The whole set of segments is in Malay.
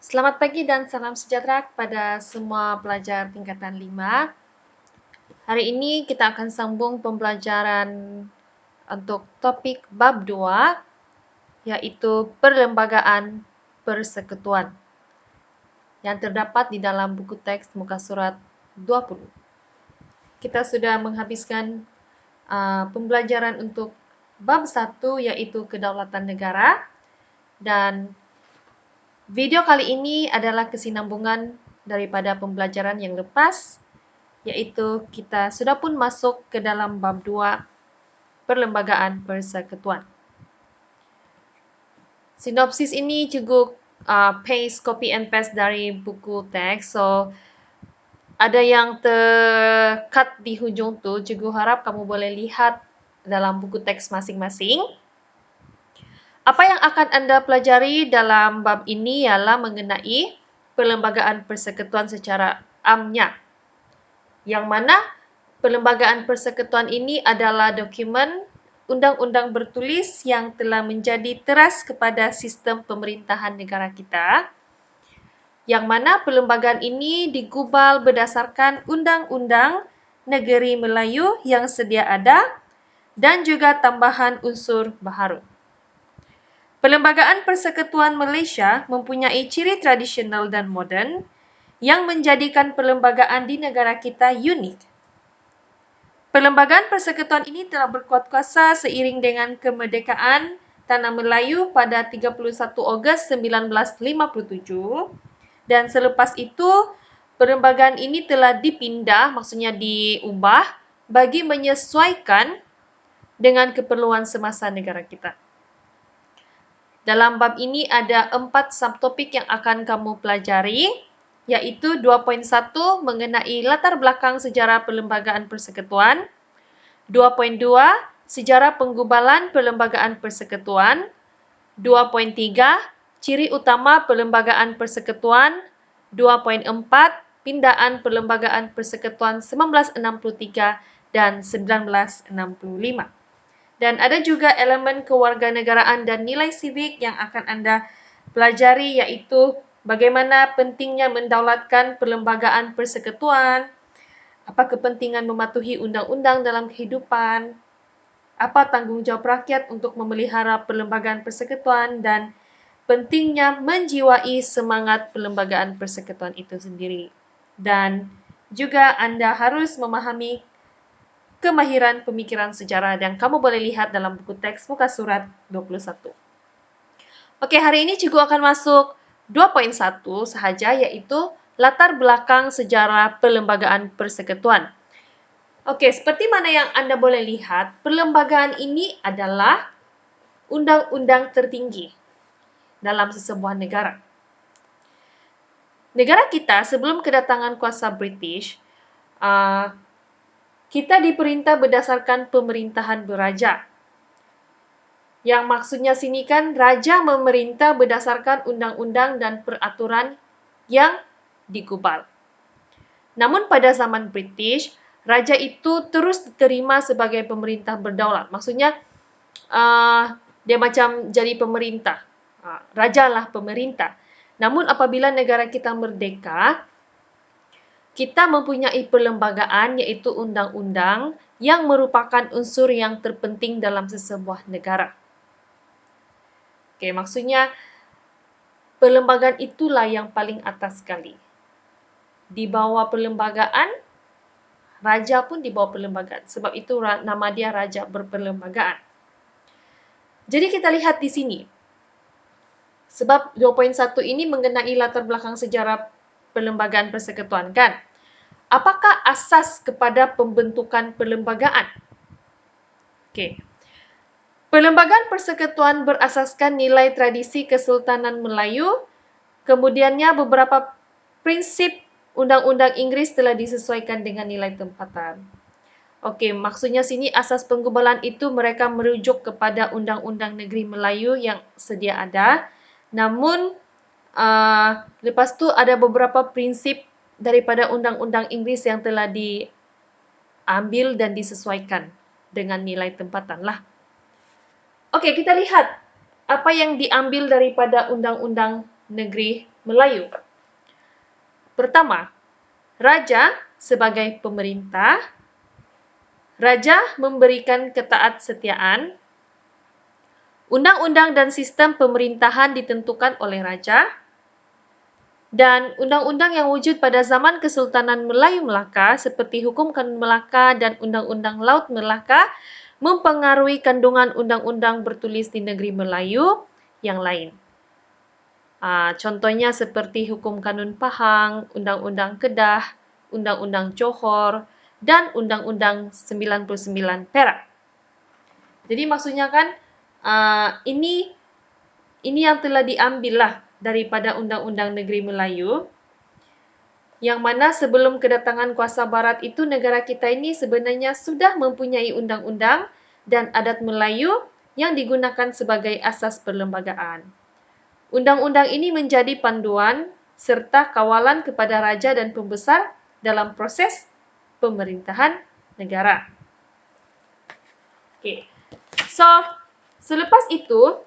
Selamat pagi dan salam sejahtera kepada semua pelajar tingkatan 5. Hari ini kita akan sambung pembelajaran untuk topik bab 2, yaitu perlembagaan persekutuan yang terdapat di dalam buku teks muka surat 20. Kita sudah menghabiskan pembelajaran untuk bab 1, yaitu kedaulatan negara, dan video kali ini adalah kesinambungan daripada pembelajaran yang lepas, yaitu kita sudah pun masuk ke dalam bab 2, perlembagaan persekutuan. Sinopsis ini cikgu paste, copy and paste dari buku teks, so ada yang tercut di hujung tu, cikgu harap kamu boleh lihat dalam buku teks masing-masing. Apa yang akan Anda pelajari dalam bab ini ialah mengenai perlembagaan persekutuan secara amnya, yang mana perlembagaan persekutuan ini adalah dokumen undang-undang bertulis yang telah menjadi teras kepada sistem pemerintahan negara kita, yang mana perlembagaan ini digubal berdasarkan Undang-Undang Negeri Melayu yang sedia ada dan juga tambahan unsur baharu. Perlembagaan Persekutuan Malaysia mempunyai ciri tradisional dan moden yang menjadikan perlembagaan di negara kita unik. Perlembagaan persekutuan ini telah berkuat kuasa seiring dengan kemerdekaan Tanah Melayu pada 31 Ogos 1957, dan selepas itu perlembagaan ini telah dipindah, maksudnya diubah bagi menyesuaikan dengan keperluan semasa negara kita. Dalam bab ini ada 4 subtopik yang akan kamu pelajari, yaitu 2.1 mengenai latar belakang sejarah perlembagaan persekutuan, 2.2 sejarah penggubalan perlembagaan persekutuan, 2.3 ciri utama perlembagaan persekutuan, 2.4 pindaan perlembagaan persekutuan 1963 dan 1965. Dan ada juga elemen kewarganegaraan dan nilai sivik yang akan Anda pelajari, yaitu bagaimana pentingnya mendaulatkan perlembagaan persekutuan, apa kepentingan mematuhi undang-undang dalam kehidupan, apa tanggungjawab rakyat untuk memelihara perlembagaan persekutuan, dan pentingnya menjiwai semangat perlembagaan persekutuan itu sendiri. Dan juga Anda harus memahami kemahiran pemikiran sejarah yang kamu boleh lihat dalam buku teks muka surat 21. Oke, hari ini cikgu akan masuk 2.1 sahaja, yaitu latar belakang sejarah perlembagaan persekutuan. Oke, seperti mana yang Anda boleh lihat, perlembagaan ini adalah undang-undang tertinggi dalam sesebuah negara. Negara kita sebelum kedatangan kuasa British, kita diperintah berdasarkan pemerintahan beraja. Yang maksudnya sini kan raja memerintah berdasarkan undang-undang dan peraturan yang digubal. Namun pada zaman British, raja itu terus diterima sebagai pemerintah berdaulat. Maksudnya dia macam jadi pemerintah. Rajalah pemerintah. Namun apabila negara kita merdeka, kita mempunyai perlembagaan, yaitu undang-undang yang merupakan unsur yang terpenting dalam sesebuah negara. Oke, maksudnya perlembagaan itulah yang paling atas sekali. Di bawah perlembagaan, raja pun di bawah perlembagaan. Sebab itu nama dia raja berperlembagaan. Jadi kita lihat di sini. Sebab 2.1 ini mengenai latar belakang sejarah perlembagaan persekutuan, kan? Apakah asas kepada pembentukan perlembagaan? Oke. Perlembagaan persekutuan berasaskan nilai tradisi Kesultanan Melayu, kemudiannya beberapa prinsip undang-undang Inggris telah disesuaikan dengan nilai tempatan. Oke, maksudnya sini asas penggubalan itu mereka merujuk kepada Undang-Undang Negeri Melayu yang sedia ada. Namun, lepas tu ada beberapa prinsip daripada Undang-Undang Inggris yang telah diambil dan disesuaikan dengan nilai tempatan lah. Oke, kita lihat apa yang diambil daripada Undang-Undang negeri Melayu. Pertama, raja sebagai pemerintah. Raja memberikan ketaatsetiaan. Undang-undang dan sistem pemerintahan ditentukan oleh raja. Dan undang-undang yang wujud pada zaman Kesultanan Melayu Melaka seperti Hukum Kanun Melaka dan Undang-Undang Laut Melaka mempengaruhi kandungan undang-undang bertulis di negeri Melayu yang lain. Contohnya seperti Hukum Kanun Pahang, Undang-Undang Kedah, Undang-Undang Johor, dan Undang-Undang 99 Perak. Jadi maksudnya kan ini yang telah diambil lah daripada Undang-Undang Negeri Melayu, yang mana sebelum kedatangan kuasa barat itu negara kita ini sebenarnya sudah mempunyai undang-undang dan adat Melayu yang digunakan sebagai asas perlembagaan. Undang-undang ini menjadi panduan serta kawalan kepada raja dan pembesar dalam proses pemerintahan negara. So, selepas itu,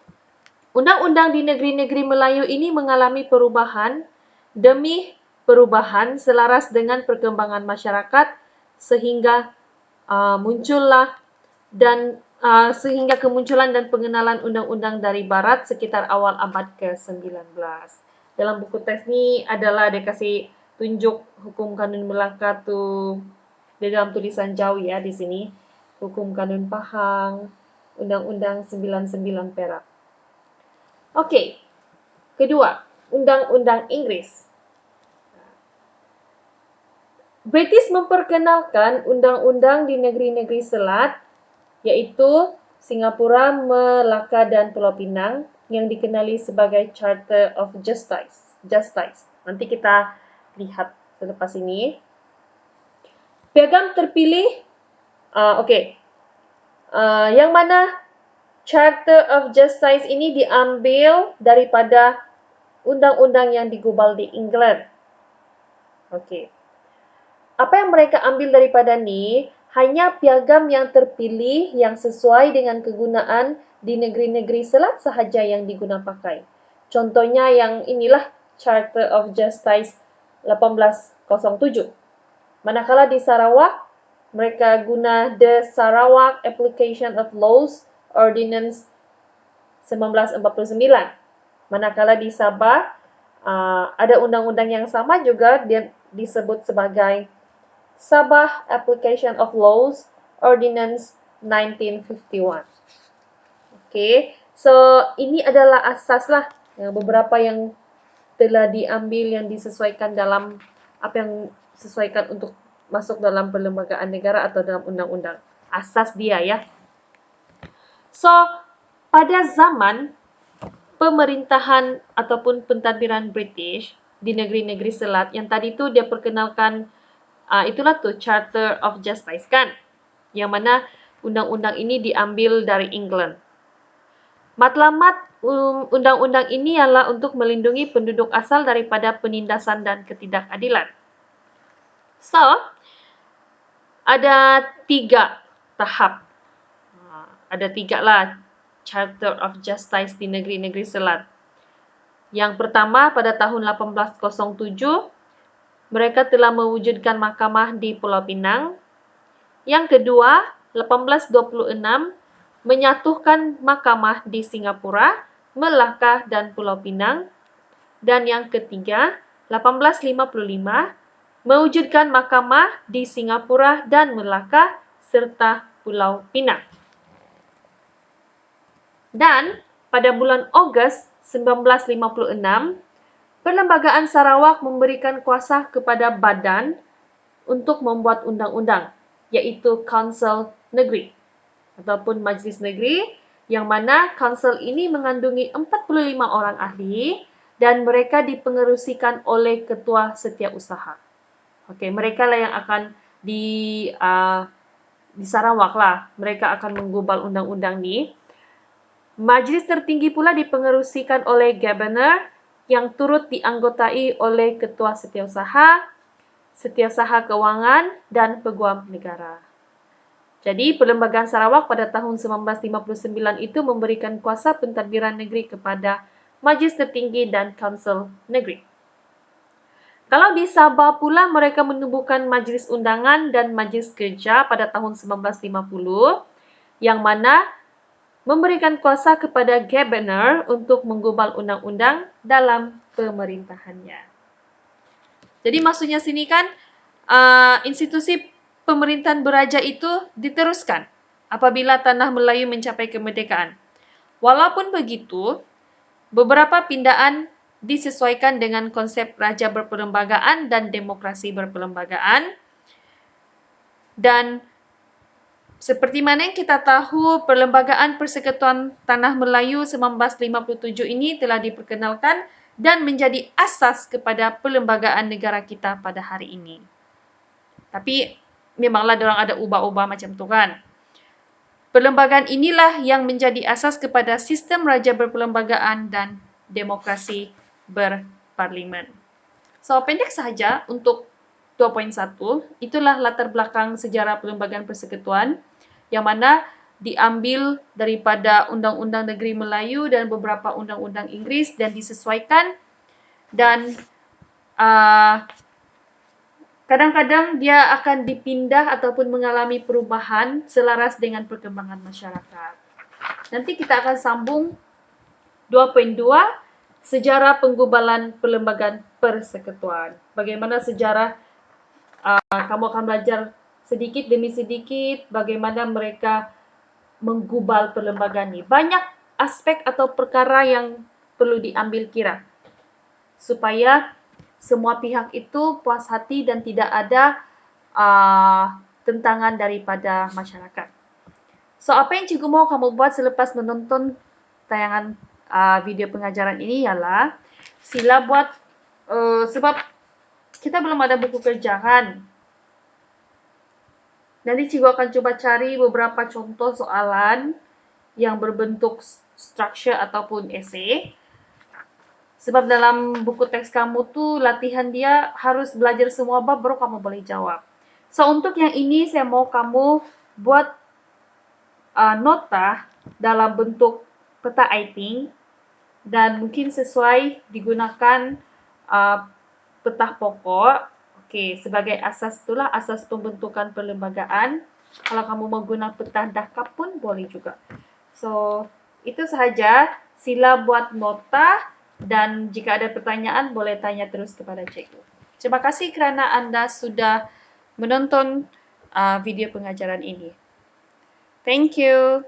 undang-undang di negeri-negeri Melayu ini mengalami perubahan demi perubahan selaras dengan perkembangan masyarakat sehingga sehingga kemunculan dan pengenalan undang-undang dari barat sekitar awal abad ke-19. Dalam buku teks ni adalah dia kasih tunjuk Hukum Kanun Melaka tu di dalam tulisan jauh ya di sini. Hukum Kanun Pahang, Undang-Undang 99 Perak. Okey. Kedua, Undang-Undang Inggris. British memperkenalkan undang-undang di negeri-negeri selat, iaitu Singapura, Melaka, dan Pulau Pinang, yang dikenali sebagai Charter of Justice. Nanti kita lihat selepas ini. Piagam terpilih, yang mana Charter of Justice ini diambil daripada undang-undang yang digubal di England. Apa yang mereka ambil daripada ni? Hanya piagam yang terpilih yang sesuai dengan kegunaan di negeri-negeri selat sahaja yang diguna pakai. Contohnya yang inilah Charter of Justice 1807. Manakala di Sarawak, mereka guna The Sarawak Application of Laws Ordinance 1949. Manakala di Sabah, ada undang-undang yang sama juga, dia disebut sebagai Sabah Application of Laws Ordinance 1951. So ini adalah asas lah, beberapa yang telah diambil yang disesuaikan dalam apa yang sesuaikan untuk masuk dalam perlembagaan negara atau dalam undang-undang. Asas dia ya. So, pada zaman pemerintahan ataupun pentadbiran British di negeri-negeri selat, yang tadi tu dia perkenalkan, itulah tu Charter of Justice kan, yang mana undang-undang ini diambil dari England. Matlamat undang-undang ini ialah untuk melindungi penduduk asal daripada penindasan dan ketidakadilan. So, ada 3 tahap. Ada 3 lah Charter of Justice di negeri-negeri selat. Yang pertama, pada tahun 1807, mereka telah mewujudkan mahkamah di Pulau Pinang. Yang kedua, 1826, menyatukan mahkamah di Singapura, Melaka, dan Pulau Pinang. Dan yang ketiga, 1855, mewujudkan mahkamah di Singapura dan Melaka serta Pulau Pinang. Dan pada bulan Ogos 1956, Perlembagaan Sarawak memberikan kuasa kepada badan untuk membuat undang-undang, iaitu Kansel Negeri ataupun Majlis Negeri, yang mana kansel ini mengandungi 45 orang ahli dan mereka dipengerusikan oleh Ketua Setiausaha. Mereka lah yang akan di Sarawak lah, mereka akan menggubal undang-undang ni. Majlis tertinggi pula dipengerusikan oleh Governor yang turut dianggotai oleh Ketua Setiausaha, Setiausaha Kewangan, dan Peguam Negara. Jadi, Perlembagaan Sarawak pada tahun 1959 itu memberikan kuasa pentadbiran negeri kepada Majelis Tertinggi dan Kansel Negeri. Kalau di Sabah pula, mereka menubuhkan Majlis Undangan dan Majlis Kerja pada tahun 1950, yang mana memberikan kuasa kepada Governor untuk menggubal undang-undang dalam pemerintahannya. Jadi maksudnya sini kan, institusi pemerintahan beraja itu diteruskan apabila tanah Melayu mencapai kemerdekaan. Walaupun begitu, beberapa pindaan disesuaikan dengan konsep raja berperlembagaan dan demokrasi berperlembagaan. Dan seperti mana yang kita tahu, Perlembagaan Persekutuan Tanah Melayu 1957 ini telah diperkenalkan dan menjadi asas kepada perlembagaan negara kita pada hari ini. Tapi memanglah diorang ada ubah-ubah macam tu kan. Perlembagaan inilah yang menjadi asas kepada sistem raja berperlembagaan dan demokrasi berparlimen. So, pendek sahaja untuk 2.1, itulah latar belakang sejarah Perlembagaan Persekutuan yang mana diambil daripada Undang-Undang Negeri Melayu dan beberapa undang-undang Inggeris dan disesuaikan, dan kadang-kadang dia akan dipindah ataupun mengalami perubahan selaras dengan perkembangan masyarakat. Nanti kita akan sambung 2.2, sejarah penggubalan Perlembagaan Persekutuan. Bagaimana sejarah, kamu akan belajar sedikit demi sedikit bagaimana mereka menggubal perlembagaan ini. Banyak aspek atau perkara yang perlu diambil kira supaya semua pihak itu puas hati dan tidak ada tentangan daripada masyarakat. So, apa yang cikgu mau kamu buat selepas menonton tayangan video pengajaran ini ialah sila buat, sebab kita belum ada buku kerja kan. Nanti cikgu akan coba cari beberapa contoh soalan yang berbentuk structure ataupun esei. Sebab dalam buku teks kamu tu latihan dia harus belajar semua bab baru kamu boleh jawab. So, untuk yang ini saya mau kamu buat nota dalam bentuk peta iting dan mungkin sesuai digunakan peta pokok. Okey, sebagai asas itulah asas pembentukan perlembagaan. Kalau kamu mau guna peta dakap pun boleh juga. So, itu sahaja. Sila buat nota dan jika ada pertanyaan boleh tanya terus kepada cikgu. Terima kasih kerana anda sudah menonton video pengajaran ini. Thank you.